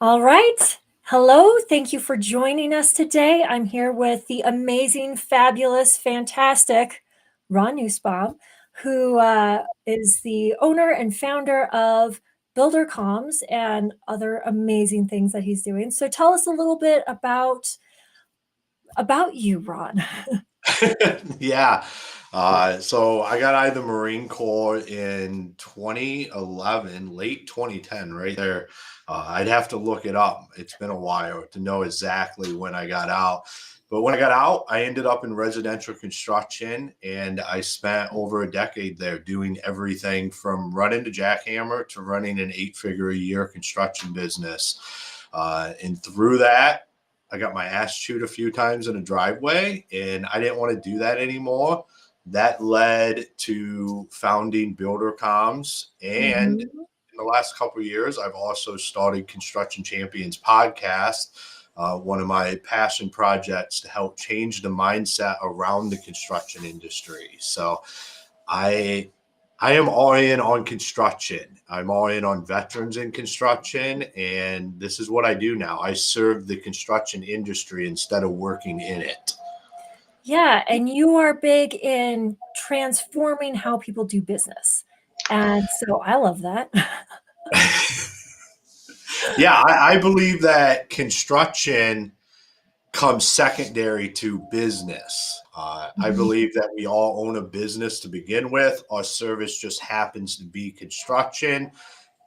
All right. Hello. Thank you for joining us today. I'm here with the amazing, fabulous, fantastic Ron Nussbaum, who is the owner and founder of Builder Comms and other amazing things that he's doing. So tell us a little bit about you, Ron. Yeah. So I got out of the Marine Corps in 2011, late 2010, right there. I'd have to look it up. It's been a while to know exactly when I got out. But when I got out, I ended up in residential construction and I spent over a decade there doing everything from running the jackhammer to running an 8-figure a year construction business. And through that, I got my ass chewed a few times in a driveway and I didn't want to do that anymore. That led to founding Builder Comms. And Mhm. in the last couple of years, I've also started Construction Champions podcast, one of my passion projects to help change the mindset around the construction industry. So I I am all in on construction. I'm all in on veterans in construction, and this is what I do now. I serve the construction industry instead of working in it. Yeah, and you are big in transforming how people do business. And so I love that. Yeah, I believe that construction comes secondary to business. I Mhm. believe that we all own a business to begin with. Our service just happens to be construction.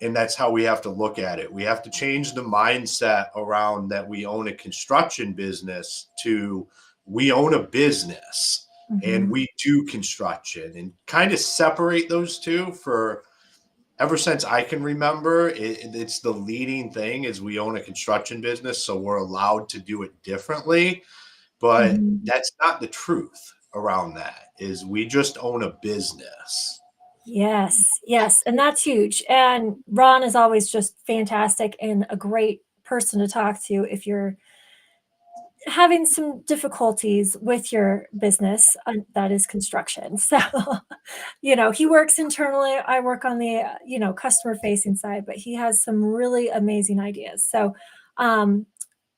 And that's how we have to look at it. We have to change the mindset around that we own a construction business to we own a business and Mhm. we do construction and kind of separate those two. For ever since I can remember, it's the leading thing is we own a construction business, so we're allowed to do it differently. But Mhm. that's not the truth around that. Is we just own a business. Yes, yes, and that's huge. And Ron is always just fantastic and a great person to talk to if you're having some difficulties with your business, that is construction. So, he works internally. I work on the, customer facing side, but he has some really amazing ideas. Um,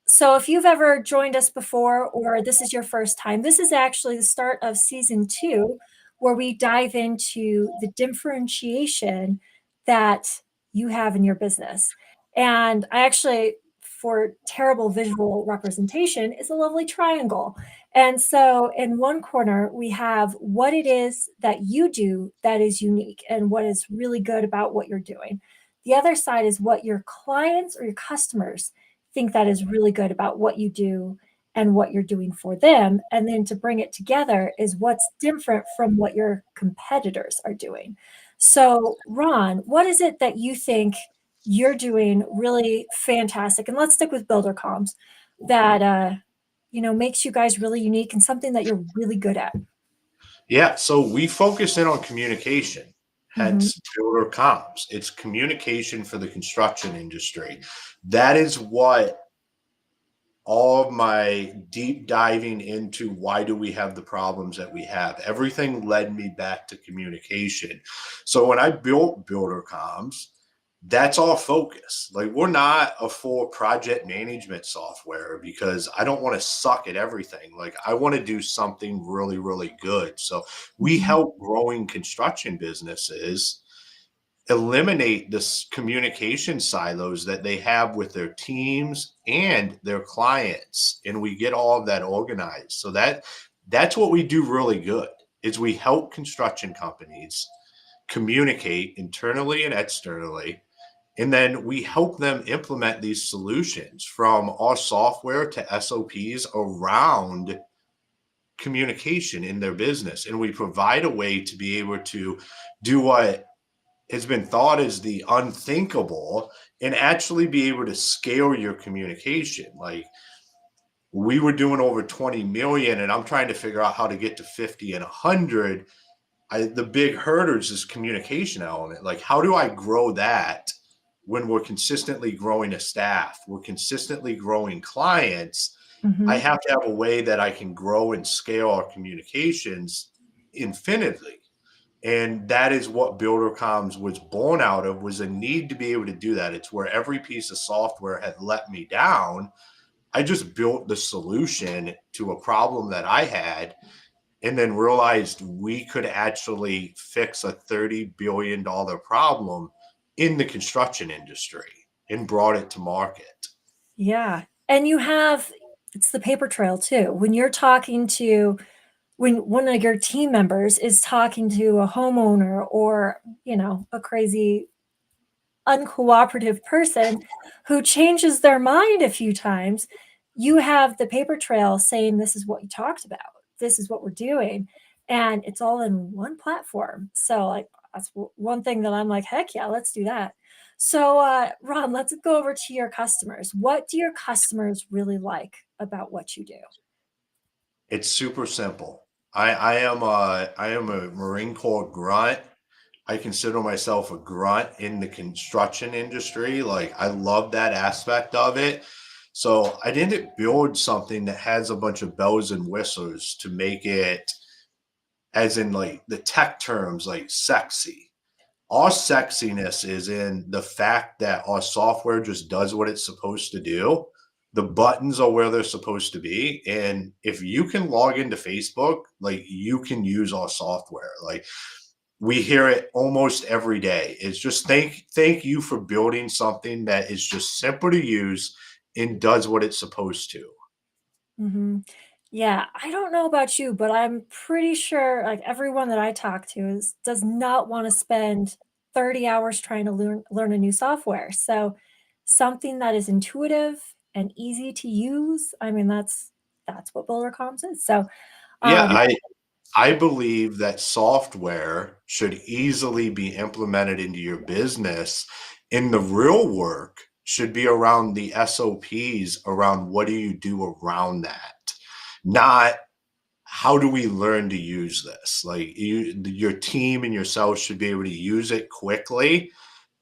So if you've ever joined us before or this is your first time, this is actually the start of season 2 where we dive into the differentiation that you have in your business. And I actually, for terrible visual representation, is a lovely triangle. And so in one corner, we have what it is that you do that is unique and what is really good about what you're doing. The other side is what your clients or your customers think that is really good about what you do and what you're doing for them. And then to bring it together is what's different from what your competitors are doing. So, Ron, what is it that you think you're doing really fantastic? And let's stick with Builder Comms that makes you guys really unique and something that you're really good at. Yeah, so we focus in on communication, Mhm. hence builder comms. It's communication for the construction industry. That is what all of my deep diving into why do we have the problems that we have. Everything led me back to communication. So when I built builder comms, that's all focus. Like we're not a full project management software because I don't want to suck at everything. Like I want to do something really, really good. So we Mhm. help growing construction businesses eliminate this communication silos that they have with their teams and their clients, and we get all of that organized. So that's what we do really good is we help construction companies communicate internally and externally, and then we help them implement these solutions from our software to SOPs around communication in their business. And we provide a way to be able to do what has been thought as the unthinkable and actually be able to scale your communication. Like we were doing over 20 million and I'm trying to figure out how to get to 50 and 100. The big hurdles is communication element. Like how do I grow that when we're consistently growing a staff, we're consistently growing clients? I Mhm. have to have a way that I can grow and scale our communications infinitely. And that is what BuilderComs was born out of, was a need to be able to do that. It's where every piece of software had let me down. I just built the solution to a problem that I had, and then realized we could actually fix a $30 billion problem in the construction industry and brought it to market. Yeah. And you have, it's the paper trail too. When you're talking to, when one of your team members is talking to a homeowner or, a crazy uncooperative person who changes their mind a few times, you have the paper trail saying, this is what you talked about. This is what we're doing. And it's all in one platform. So, like, that's one thing that I'm like, heck yeah, let's do that. So, Ron, let's go over to your customers. What do your customers really like about what you do? It's super simple. I am a Marine Corps grunt. I consider myself a grunt in the construction industry. Like, I love that aspect of it. So I didn't build something that has a bunch of bells and whistles to make it, as in like the tech terms, like sexy. Our sexiness is in the fact that our software just does what it's supposed to do. The buttons are where they're supposed to be. And if you can log into Facebook, like, you can use our software. Like, we hear it almost every day. It's just thank you for building something that is just simple to use and does what it's supposed to. Hmm. Yeah, I don't know about you, but I'm pretty sure like everyone that I talk to does not want to spend 30 hours trying to learn a new software. So something that is intuitive and easy to use, I mean that's what Builder Comms is. So Yeah, um I believe that software should easily be implemented into your business, and the real work should be around the SOPs, around what do you do around that, not how do we learn to use this. Like, your team and yourself should be able to use it quickly,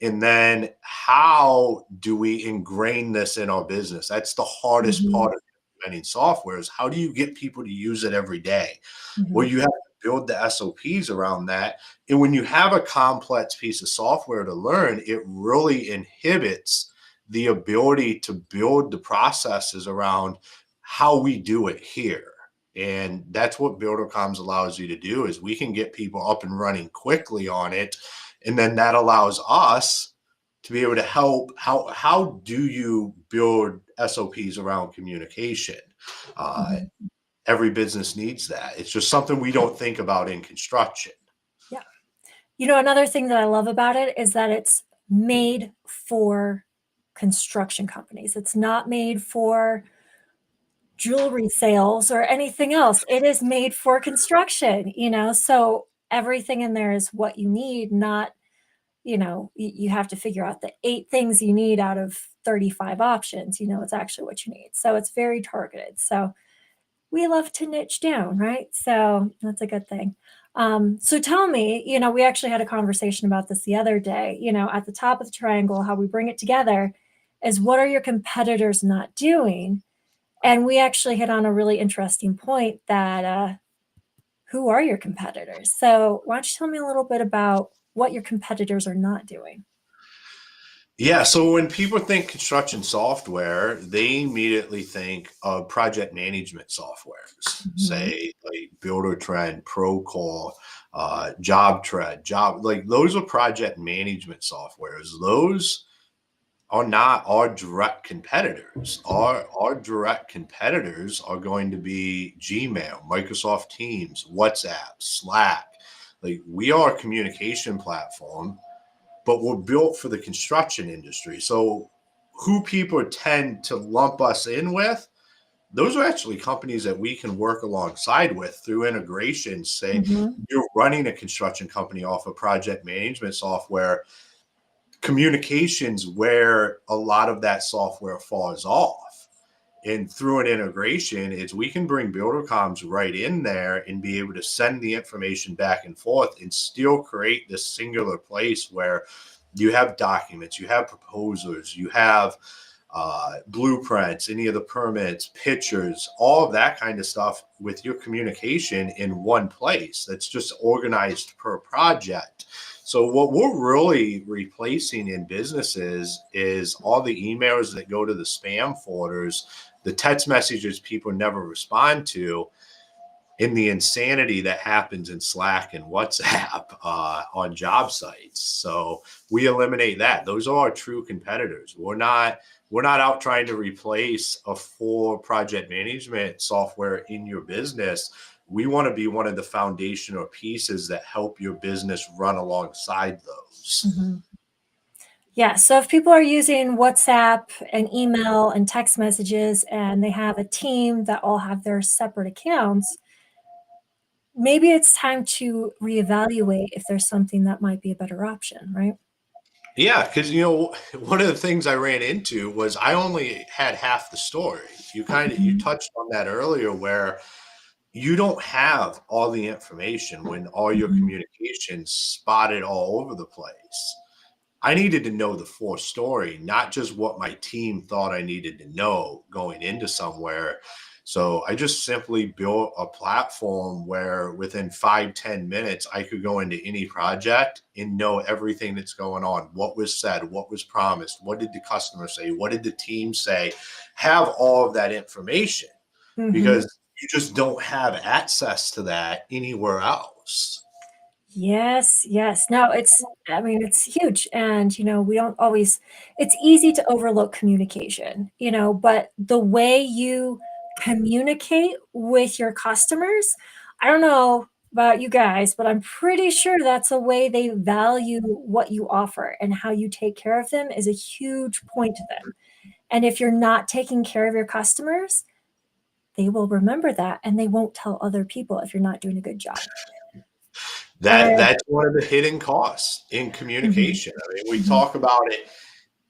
and then how do we ingrain this in our business? That's the hardest mhm, part of implementing software, is how do you get people to use it every day? Well, mhm, you have to build the SOPs around that. And when you have a complex piece of software to learn, it really inhibits the ability to build the processes around how we do it here. And that's what BuilderComs allows you to do, is we can get people up and running quickly on it. And then that allows us to be able to help. How do you build SOPs around communication? Uh, mhm. every business needs that. It's just something we don't think about in construction. Yeah. Another thing that I love about it is that it's made for construction companies. It's not made for jewelry sales or anything else. It is made for construction. So everything in there is what you need, not, you have to figure out the 8 things you need out of 35 options. It's actually what you need. So it's very targeted. So we love to niche down, right? So that's a good thing. So tell me, we actually had a conversation about this the other day, at the top of the triangle, how we bring it together is what are your competitors not doing? And we actually hit on a really interesting point that who are your competitors? So why don't you tell me a little bit about what your competitors are not doing? Yeah, so when people think construction software, they immediately think of project management softwares, Mhm, say like Builder Procore, Job, like those are project management softwares. Those are not our direct competitors. Our direct competitors are going to be Gmail, Microsoft Teams, WhatsApp, Slack. Like, we are a communication platform, but we're built for the construction industry. So who people tend to lump us in with, those are actually companies that we can work alongside with through integration. Say mhm, you're running a construction company off of project management software, communications where a lot of that software falls off. And through an integration, is we can bring BuilderComs right in there and be able to send the information back and forth and still create this singular place where you have documents, you have proposals, you have blueprints, any of the permits, pictures, all of that kind of stuff with your communication in one place that's just organized per project. So what we're really replacing in businesses is all the emails that go to the spam folders, the text messages people never respond to, in the insanity that happens in Slack and WhatsApp on job sites. So we eliminate that. Those are our true competitors. We're not out trying to replace a full project management software in your business. We want to be one of the foundational pieces that help your business run alongside those. Mhm. Yeah, so if people are using WhatsApp and email and text messages and they have a team that all have their separate accounts, maybe it's time to reevaluate if there's something that might be a better option, right? Yeah, because one of the things I ran into was I only had half the story. You Mhm. touched on that earlier, where you don't have all the information when all your Mhm. communications spotted all over the place. I needed to know the full story, not just what my team thought I needed to know going into somewhere. So I just simply built a platform where within 5-10 minutes, I could go into any project and know everything that's going on, what was said, what was promised, what did the customer say, what did the team say, have all of that information, Mhm. because you just don't have access to that anywhere else. Yes, yes. No, I mean, it's huge. And, we don't always, it's easy to overlook communication, but the way you communicate with your customers, I don't know about you guys, but I'm pretty sure that's a way they value what you offer and how you take care of them is a huge point to them. And if you're not taking care of your customers, they will remember that and they won't tell other people if you're not doing a good job. And That's one of the hidden costs in mhm, communication. I mean, we mhm. talk about it.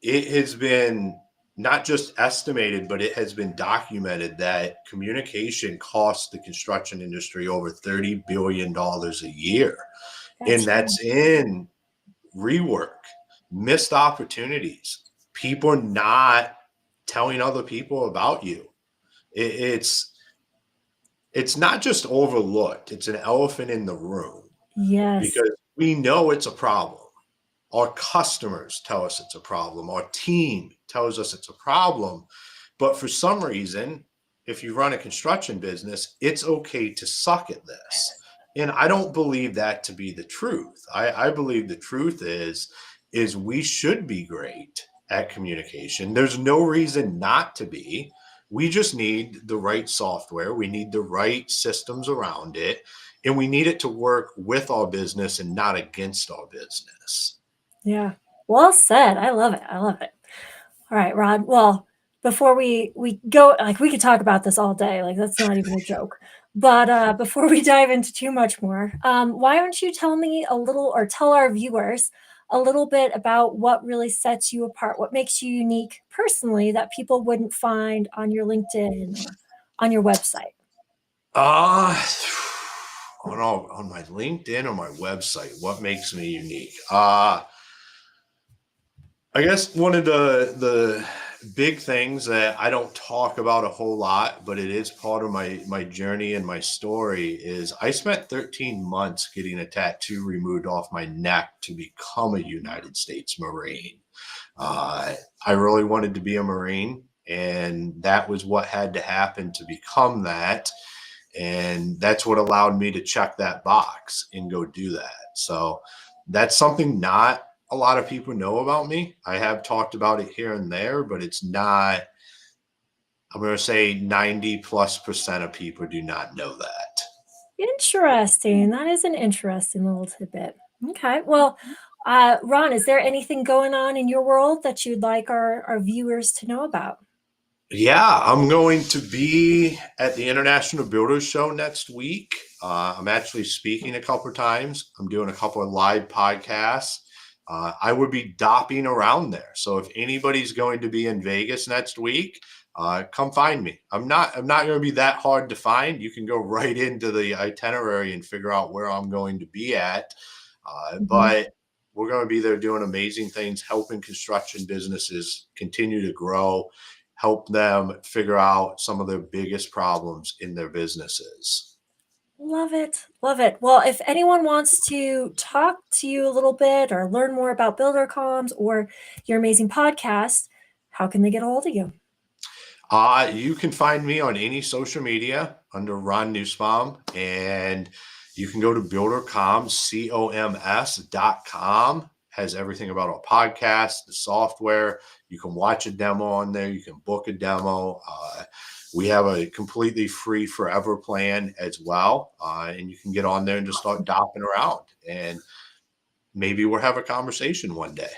It has been not just estimated, but it has been documented that communication costs the construction industry over $30 billion a year. And That's that's huge. in rework, missed opportunities, people not telling other people about you. It's not just overlooked, it's an elephant in the room, Yes. because we know it's a problem. Our customers tell us it's a problem. Our team tells us it's a problem. But for some reason, if you run a construction business, it's okay to suck at this. And I don't believe that to be the truth. I believe the truth is we should be great at communication. There's no reason not to be. We just need the right software. We need the right systems around it. And we need it to work with our business and not against our business. Yeah. Well said. I love it. I love it. All right, Rod. Well, before we go, like we could talk about this all day. Like that's not even a joke. But before we dive into too much more, why don't you tell me a little, or tell our viewers a little bit about what really sets you apart, what makes you unique personally that people wouldn't find on your LinkedIn or on your website? Uh on my LinkedIn or my website, what makes me unique? I guess one of the big things that I don't talk about a whole lot, but it is part of my journey and my story, is I spent 13 months getting a tattoo removed off my neck to become a United States Marine. Uh, I really wanted to be a Marine, and that was what had to happen to become that. And that's what allowed me to check that box and go do that. So that's something not a lot of people know about me. I have talked about it here and there, but it's not, I'm going to say 90+% of people do not know that. Interesting. That is an interesting little tidbit. Okay. Well, Ron, is there anything going on in your world that you'd like our viewers to know about? Yeah, I'm going to be at the International Builders Show next week. I'm actually speaking a couple of times. I'm doing a couple of live podcasts. I would be dopping around there. So if anybody's going to be in Vegas next week, come find me. I'm not going to be that hard to find. You can go right into the itinerary and figure out where I'm going to be at. Mhm. But we're going to be there doing amazing things, helping construction businesses continue to grow, help them figure out some of their biggest problems in their businesses. Love it. Love it. Well, if anyone wants to talk to you a little bit or learn more about Builder Comms or your amazing podcast, how can they get a hold of you? You can find me on any social media under Ron Nussbaum, and you can go to buildercoms.com. Has everything about our podcast, the software. You can watch a demo on there. You can book a demo. We have a completely free forever plan as well. And you can get on there and just start dopping around. And maybe we'll have a conversation one day.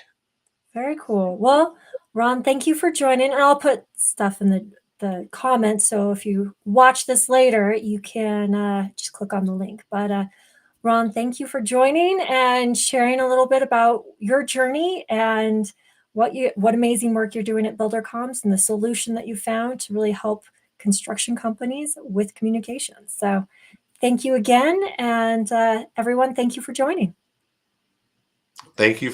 Very cool. Well, Ron, thank you for joining. And I'll put stuff in the comments. So if you watch this later, you can just click on the link. But Ron, thank you for joining and sharing a little bit about your journey and what amazing work you're doing at Builder Comms and the solution that you found to really help construction companies with communications. So thank you again. And everyone, thank you for joining. Thank you.